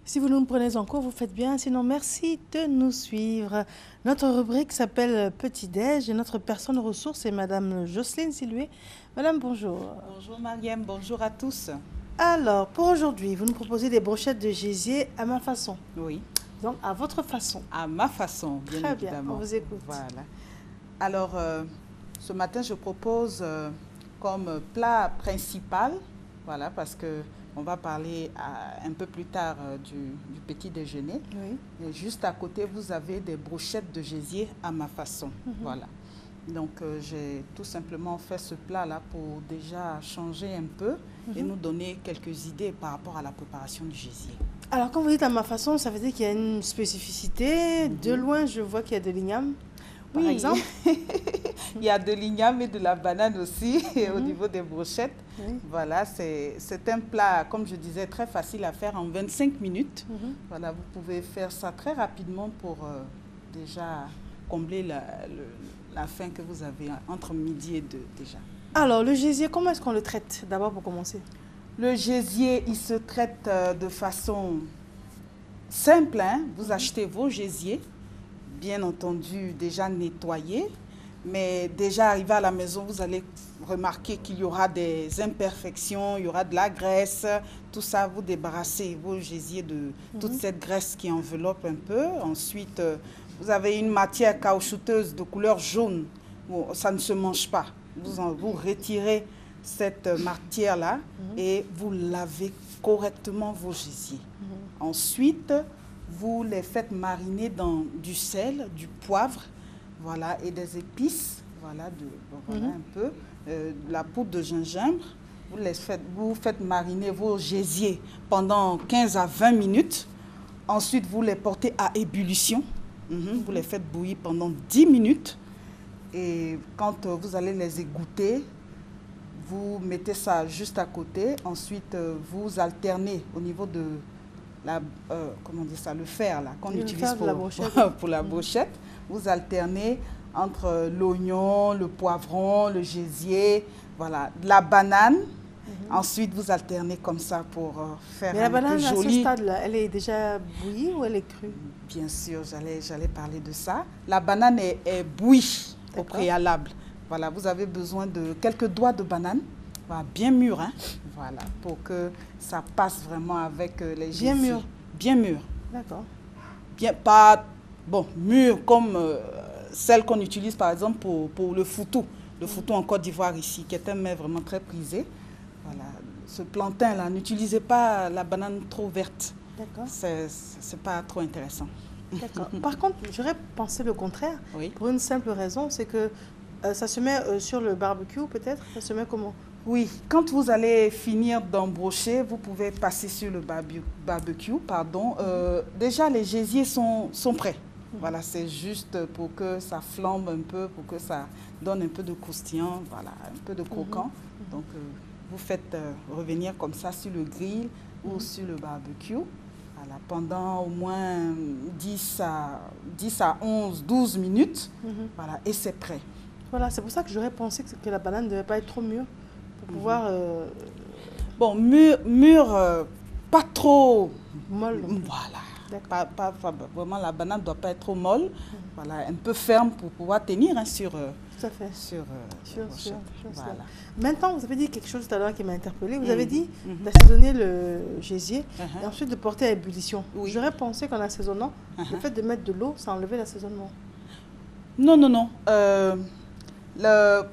Si vous nous prenez en cours, vous faites bien. Sinon, merci de nous suivre. Notre rubrique s'appelle Petit-Déj et notre personne ressource est Madame Jocelyne Silué. Madame, bonjour. Bonjour Mariam, bonjour à tous. Alors, pour aujourd'hui, vous nous proposez des brochettes de gésier à ma façon. Oui. Donc, à votre façon. À ma façon, bien Très évidemment. bien, on vous écoute. Voilà. Alors, ce matin, je propose comme plat principal, voilà, parce que on va parler un peu plus tard du petit déjeuner. Oui. Et juste à côté, vous avez des brochettes de gésier à ma façon. Voilà. Donc, j'ai tout simplement fait ce plat-là pour déjà changer un peu et nous donner quelques idées par rapport à la préparation du gésier. Alors, quand vous dites à ma façon, ça veut dire qu'il y a une spécificité. De loin, je vois qu'il y a de l'igname, par exemple. Il y a de l'igname et de la banane aussi au niveau des brochettes. Oui. Voilà, c'est un plat, comme je disais, très facile à faire en 25 minutes. Voilà, vous pouvez faire ça très rapidement pour déjà combler la faim que vous avez entre midi et 2 déjà. Alors, le gésier, comment est-ce qu'on le traite, d'abord pour commencer? Le gésier, il se traite de façon simple. Hein. Vous achetez vos gésiers, bien entendu déjà nettoyés. Mais déjà arrivé à la maison, vous allez remarquer qu'il y aura des imperfections, il y aura de la graisse. Tout ça, vous débarrassez vos gésiers de toute cette graisse qui enveloppe un peu. Ensuite, vous avez une matière caoutchouteuse de couleur jaune. Bon, ça ne se mange pas. Vous retirez cette matière-là et vous lavez correctement vos gésiers. Ensuite, vous les faites mariner dans du sel, du poivre, voilà, et des épices, voilà, voilà un peu, la poudre de gingembre. Vous faites mariner vos gésiers pendant 15 à 20 minutes. Ensuite, vous les portez à ébullition. Vous les faites bouillir pendant 10 minutes. Et quand vous allez les égoutter, vous mettez ça juste à côté. Ensuite, vous alternez au niveau de comment dire ça, le fer qu'on utilise pour la brochette. Vous alternez entre l'oignon, le poivron, le gésier, voilà, la banane. Ensuite, vous alternez comme ça pour faire Mais la banane, peu joli. À ce stade-là, elle est déjà bouillie ou elle est crue? Bien sûr, j'allais parler de ça. La banane est bouillie au préalable. Voilà, vous avez besoin de quelques doigts de banane, voilà, bien mûr, hein, voilà, pour que ça passe vraiment avec les gésiers. Bien mûr. Bien mûr. D'accord. Bien, pas, bon, mûr comme celle qu'on utilise par exemple pour le foutou. Le foutou en Côte d'Ivoire ici, qui est un mets vraiment très prisé. Voilà, ce plantain-là, n'utilisez pas la banane trop verte. D'accord. C'est pas trop intéressant. D'accord. Par contre, j'aurais pensé le contraire. Oui. Pour une simple raison, c'est que ça se met sur le barbecue peut-être. Ça se met comment? Oui, quand vous allez finir d'embrocher, vous pouvez passer sur le barbecue. Déjà, les gésiers sont prêts. Voilà, c'est juste pour que ça flambe un peu, pour que ça donne un peu de croustillant, voilà, un peu de croquant. Donc, vous faites revenir comme ça sur le grill ou sur le barbecue. Voilà, pendant au moins 10 à 11, 12 minutes. Voilà, et c'est prêt. Voilà, c'est pour ça que j'aurais pensé que la banane ne devait pas être trop mûre pour pouvoir... Bon, mûr, pas trop... molle. Voilà. Vraiment, la banane ne doit pas être trop molle. Voilà, un peu ferme pour pouvoir tenir sur... Tout à fait. Sur voilà. Maintenant, vous avez dit quelque chose tout à l'heure qui m'a interpellée. Vous avez dit d'assaisonner le gésier et ensuite de porter à ébullition. Oui. J'aurais pensé qu'en assaisonnant, le fait de mettre de l'eau, ça enlevait l'assaisonnement. Non, non, non.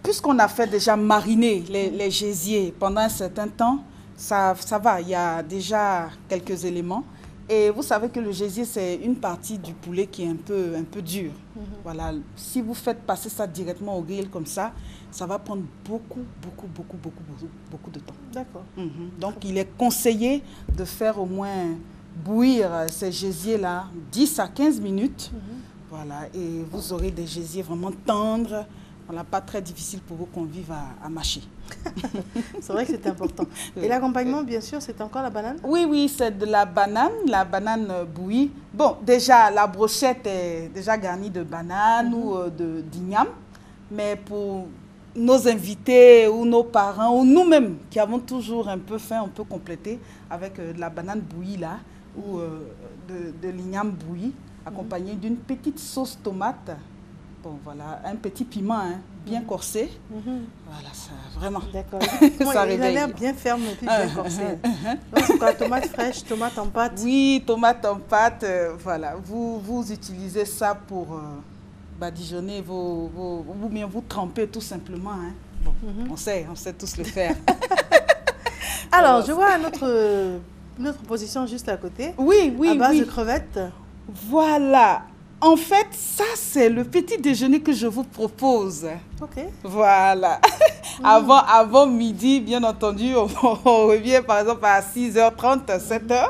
Puisqu'on a fait déjà mariner les gésiers pendant un certain temps, ça va, il y a déjà quelques éléments. Et vous savez que le gésier, c'est une partie du poulet qui est un peu dure. Voilà, si vous faites passer ça directement au grill comme ça va prendre beaucoup de temps. D'accord. Donc, il est conseillé de faire au moins bouillir ces gésiers-là 10 à 15 minutes. Voilà, et vous aurez des gésiers vraiment tendres. Voilà, pas très difficile pour vos convives à mâcher. C'est vrai que c'est important. Et l'accompagnement, bien sûr, c'est encore la banane? Oui, c'est de la banane bouillie. Bon, déjà, la brochette est déjà garnie de banane ou d'igname. Mais pour nos invités ou nos parents ou nous-mêmes qui avons toujours un peu faim, on peut compléter avec de la banane bouillie là. ou de l'igname bouilli, accompagné d'une petite sauce tomate. Bon, voilà, un petit piment bien corsé. Voilà, ça, vraiment. D'accord. Ça Il a l'air réveille. bien ferme et puis bien corsé. Donc, c'est quoi, tomate fraîche, tomate en pâte? Oui, tomate en pâte, voilà. Vous utilisez ça pour badigeonner ou bien vous tremper tout simplement. Hein. Bon, on sait tous le faire. Alors, je vois une autre position juste à côté. Oui, À base de crevettes. Voilà. En fait, ça, c'est le petit déjeuner que je vous propose. Ok. Voilà. Avant midi, bien entendu, on revient par exemple à 6h30, 7h.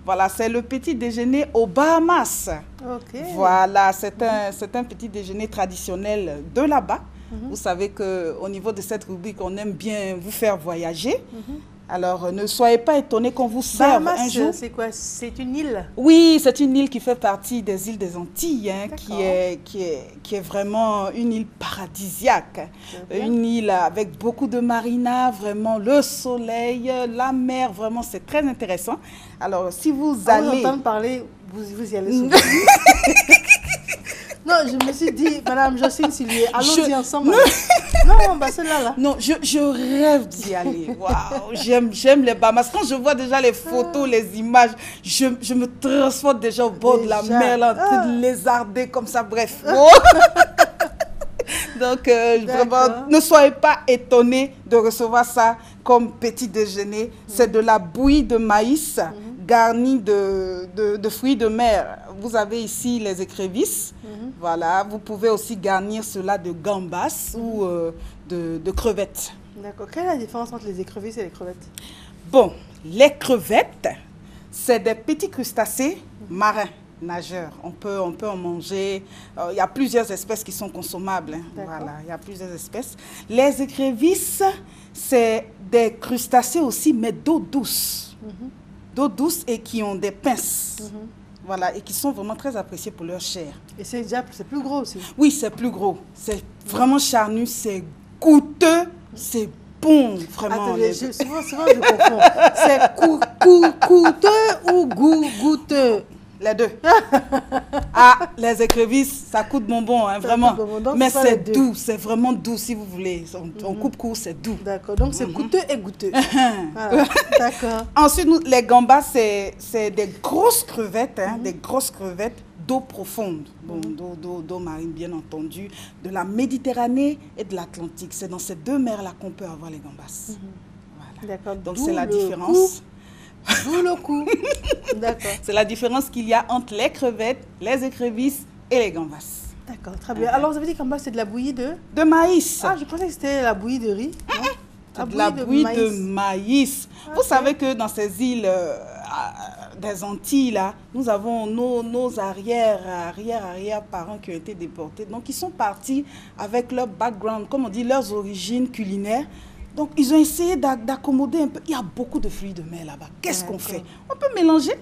Voilà, c'est le petit déjeuner aux Bahamas. Ok. Voilà, c'est un petit déjeuner traditionnel de là-bas. Vous savez qu'au niveau de cette rubrique, on aime bien vous faire voyager. Alors, ne soyez pas étonnés qu'on vous serve Bahamas, un jour. c'est quoi? C'est une île? Oui, c'est une île qui fait partie des îles des Antilles, hein, qui est vraiment une île paradisiaque. Une île avec beaucoup de marinas, vraiment le soleil, la mer, vraiment c'est très intéressant. Alors, si vous allez... Vous entendre parler, vous y allez souvent. Non, je me suis dit, Madame Jocelyne Sylvie, allons-y ensemble. Non, bah celle-là, là. Non, je rêve d'y aller. Waouh, j'aime les Bahamas. Quand je vois déjà les photos, les images, je me transporte déjà au bord de la mer, là, en train de lézarder comme ça, bref. Donc, vraiment, ne soyez pas étonnés de recevoir ça comme petit déjeuner. C'est de la bouillie de maïs garnie de fruits de mer. Vous avez ici les écrevisses. Voilà, vous pouvez aussi garnir cela de gambas ou de crevettes. D'accord. Quelle est la différence entre les écrevisses et les crevettes? Bon, les crevettes, c'est des petits crustacés marins, nageurs. On peut en manger. Il y a plusieurs espèces qui sont consommables. Hein. Voilà, il y a plusieurs espèces. Les écrevisses, c'est des crustacés aussi, mais d'eau douce. D'eau douce et qui ont des pinces. Voilà, et qui sont vraiment très appréciés pour leur chair. Et c'est plus gros aussi? Oui, c'est plus gros. C'est vraiment charnu, c'est goûteux, c'est bon, vraiment. Attendez, souvent je confonds. C'est coûteux ou goûteux? Les deux. Ah, les écrevisses, ça coûte bonbon, hein, vraiment. Bonbon. Mais c'est doux, c'est vraiment doux si vous voulez. On coupe court, c'est doux. D'accord, donc c'est goûteux et goûteux. Voilà. D'accord. Ensuite, les gambas, c'est des grosses crevettes, hein, des grosses crevettes d'eau profonde, bon, d'eau marine bien entendu, de la Méditerranée et de l'Atlantique. C'est dans ces deux mers-là qu'on peut avoir les gambas. Voilà. D'accord. Donc c'est la différence. D'où le coup. D'accord. C'est la différence qu'il y a entre les crevettes, les écrevisses et les gambas. D'accord, très bien. Alors, vous avez dit qu'en bas, c'est de la bouillie de maïs. Ah, je pensais que c'était la bouillie de riz. De la bouillie de maïs. Okay. Vous savez que dans ces îles des Antilles, là, nous avons nos arrière-parents qui ont été déportés. Donc, ils sont partis avec leur background, comme on dit, leurs origines culinaires. Donc, ils ont essayé d'accommoder un peu. Il y a beaucoup de fruits de mer là-bas. Qu'est-ce qu'on fait? On peut mélanger.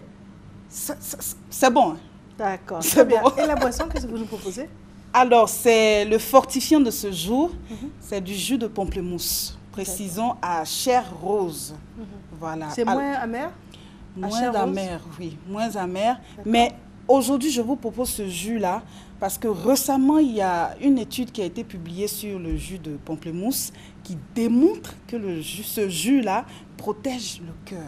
C'est bon. Hein? D'accord. C'est bien. Bon. Et la boisson, qu'est-ce que vous nous proposez? Alors, c'est le fortifiant de ce jour. C'est du jus de pamplemousse. Précisons à chair rose. Voilà. C'est moins amer? Moins amer, oui. Moins amer. Mais aujourd'hui, je vous propose ce jus-là parce que récemment, il y a une étude qui a été publiée sur le jus de pamplemousse qui démontre que ce jus-là protège le cœur.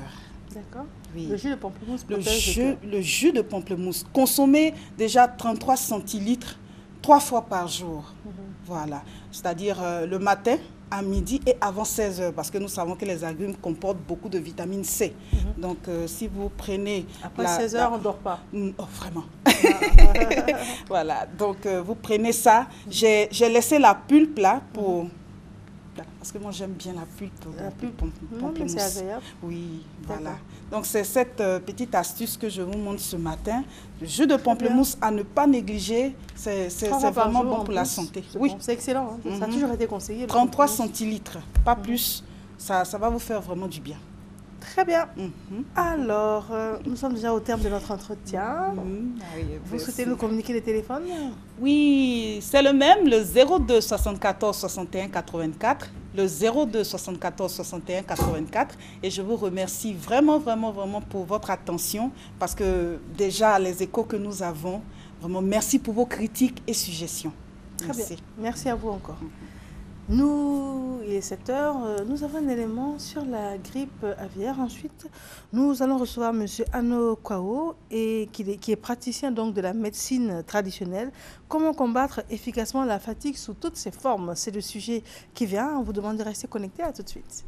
D'accord. Oui. Le jus de pamplemousse protège le cœur. Le jus de pamplemousse. Consommez déjà 33 centilitres 3 fois par jour. Voilà. C'est-à-dire le matin, à midi et avant 16h, parce que nous savons que les agrumes comportent beaucoup de vitamine C. Donc, si vous prenez... Après 16h, on ne dort pas. Oh, vraiment. Voilà. Donc, vous prenez ça. J'ai laissé la pulpe là pour... Parce que moi, j'aime bien la pulpe. La pulpe, c'est agréable. Oui, voilà. Donc, c'est cette petite astuce que je vous montre ce matin. Le jus de pamplemousse à ne pas négliger, c'est vraiment bon pour la santé. Oui, c'est excellent. Hein. Ça a toujours été conseillé. 33 centilitres, pas plus. Ça va vous faire vraiment du bien. Très bien. Alors, nous sommes déjà au terme de notre entretien. Vous souhaitez nous communiquer les téléphones? Oui, c'est le même, le 02 74 61 84 le 02 74 61 84. Et je vous remercie vraiment, vraiment, vraiment pour votre attention parce que déjà, les échos que nous avons, vraiment, merci pour vos critiques et suggestions. Très bien. Merci à vous encore. Nous, il est 7 heures, nous avons un élément sur la grippe aviaire. Ensuite, nous allons recevoir M. Ano Kwao, qui est praticien donc, de la médecine traditionnelle. Comment combattre efficacement la fatigue sous toutes ses formes? C'est le sujet qui vient. On vous demande de rester connecté. À tout de suite.